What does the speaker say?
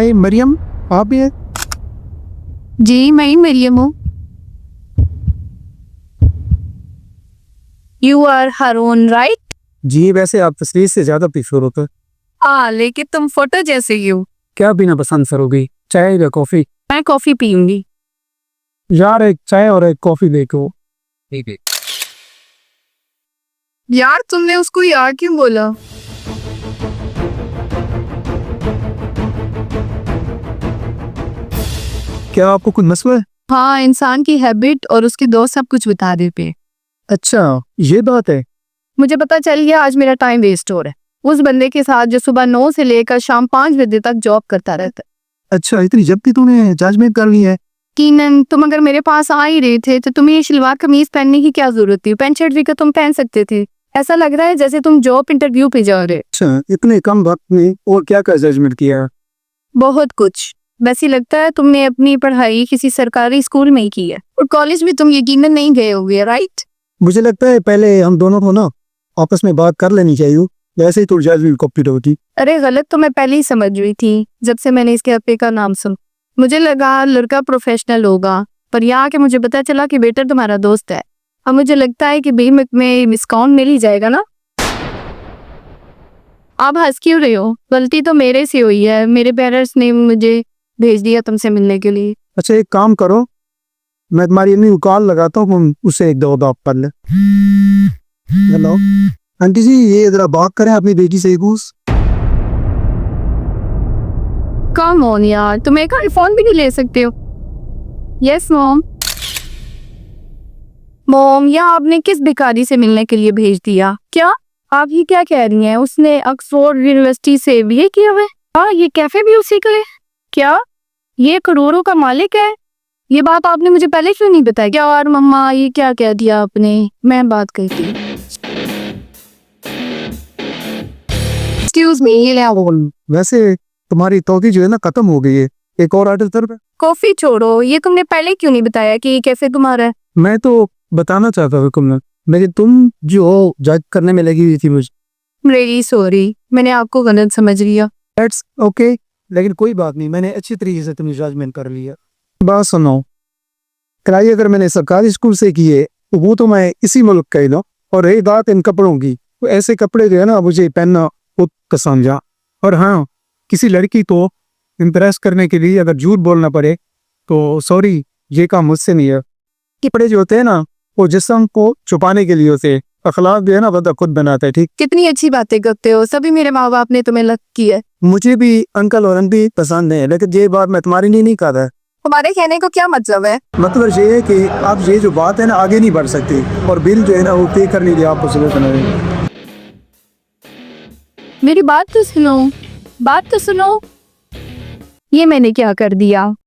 हाय मरियम, आप भी हैं? जी मैं ही मरियम हूँ। You are Haroon right? जी वैसे आप तस्वीर से ज्यादा मशहूर होते हैं। हाँ लेकिन तुम फोटो जैसे ही हो। क्या पीना पसंद करोगी, चाय या कॉफी? मैं कॉफी पीऊंगी। यार एक चाय और एक कॉफी देखो। ठीक है। यार तुमने उसको यार क्यों बोला? क्या आपको कुछ मसला है? हाँ, इंसान की हैबिट और उसके दोस्त सब कुछ बता देते। अच्छा ये बात है। मुझे पता चल गया आज मेरा टाइम वेस्ट हो रहा है उस बंदे के साथ जो सुबह 9 से लेकर शाम 5 बजे तक जॉब करता रहता है। अच्छा इतनी जल्दी तूने जजमेंट कर ली है? कीनन तुम अगर मेरे पास आ ही रहे थे तो तुम्हें ये शलवार कमीज पहनने की क्या जरूरत थी? पैंट शर्ट भी तो तुम पहन सकते थे। ऐसा लग रहा है जैसे तुम जॉब इंटरव्यू पे जा रहे। अच्छा इतने कम वक्त में और क्या क्या जजमेंट किया? बहुत कुछ। वैसे लगता है तुमने अपनी पढ़ाई किसी सरकारी स्कूल में ही की है और कॉलेज में तुम यकीनन नहीं गए होगे, राइट? मुझे लगता है पहले हम दोनों को ना आपस में बात कर लेनी चाहिए, वैसे ही तो जजमेंट कंप्लीट होती। अरे गलत तो मैं पहले ही समझ रही थी जब से मैंने इसके हफ्ते का नाम सुन। मुझे लगा लड़का प्रोफेशनल होगा पर यहाँ के मुझे पता चला कि बेटा तुम्हारा दोस्त है। अब मुझे लगता है कि बीमिक में डिस्काउंट मिल ही जाएगा ना। आप हंस क्यों रहे हो? गलती तो मेरे से हुई है, मेरे पेरेंट्स ने मुझे भेज दिया तुमसे मिलने के लिए। अच्छा एक काम करो, मैं तुम्हारी अम्मी को कॉल लगाता हूँ, उससे एक दो बात कर ले। हेलो आंटी जी, ये जरा बात करें अपनी बेटी से घूस। कम ऑन यार, तुम एक आईफोन भी नहीं ले सकते हो? Yes mom. मॉम या आपने किस भिखारी से मिलने के लिए भेज दिया? क्या आप ये क्या कह रही हैं? उसने ऑक्सफोर्ड यूनिवर्सिटी से बीए किया हुआ है। हाँ ये कैफे भी उसी का है। क्या ये करोड़ों का मालिक है? ये बात आपने मुझे पहले क्यों नहीं बताया? क्या और मम्मा ये क्या कह दिया आपने? मैं बात करती हूँ। एक्सक्यूज मी, ये ले आओ। वैसे तुम्हारी तौकी जो है ना खत्म हो गई है, एक और ऑर्डर कर। कॉफी छोड़ो, ये तुमने पहले क्यों नहीं बताया कि ये कैफे तुम्हारा है? मैं तो बताना चाहता था तुमने, लेकिन तुम जो जज करने में लगी हुई थी मुझे। रियली सॉरी, मैंने आपको गलत समझ लिया। दैट्स ओके, लेकिन कोई बात नहीं, मैंने अच्छी तरीके से तुम्हें जजमेंट कर लिया। बात सुनो, कराई अगर मैंने सरकारी स्कूल से की है तो वो तो मैं इसी मुल्क का ही ना, और रही बात इन कपड़ों की, तो ऐसे कपड़े जो है ना मुझे पहनना खुद पसंद है। और हाँ, किसी लड़की को इम्प्रेस करने के लिए अगर झूठ बोलना पड़े तो सॉरी, ये काम मुझसे नहीं है। कपड़े जो होते हैं ना वो जिस्म को छुपाने के लिए होते हैं, अखलाक जो है ना बंदा खुद बनाता है। ठीक, कितनी अच्छी बातें करते हो, सभी मेरे माँ बाप ने तुम्हें लग की है। मुझे भी अंकल और आंटी पसंद है, लेकिन ये बात मैं तुम्हारी लिए नहीं कर रहा। तुम्हारे कहने को क्या मतलब है? मतलब ये है कि आप ये जो बात है ना आगे नहीं बढ़ सकती, और बिल जो है ना वो पे करने के लिए आपको सुबह बनाए। मेरी बात तो सुनो, बात तो सुनो। ये मैंने क्या कर दिया?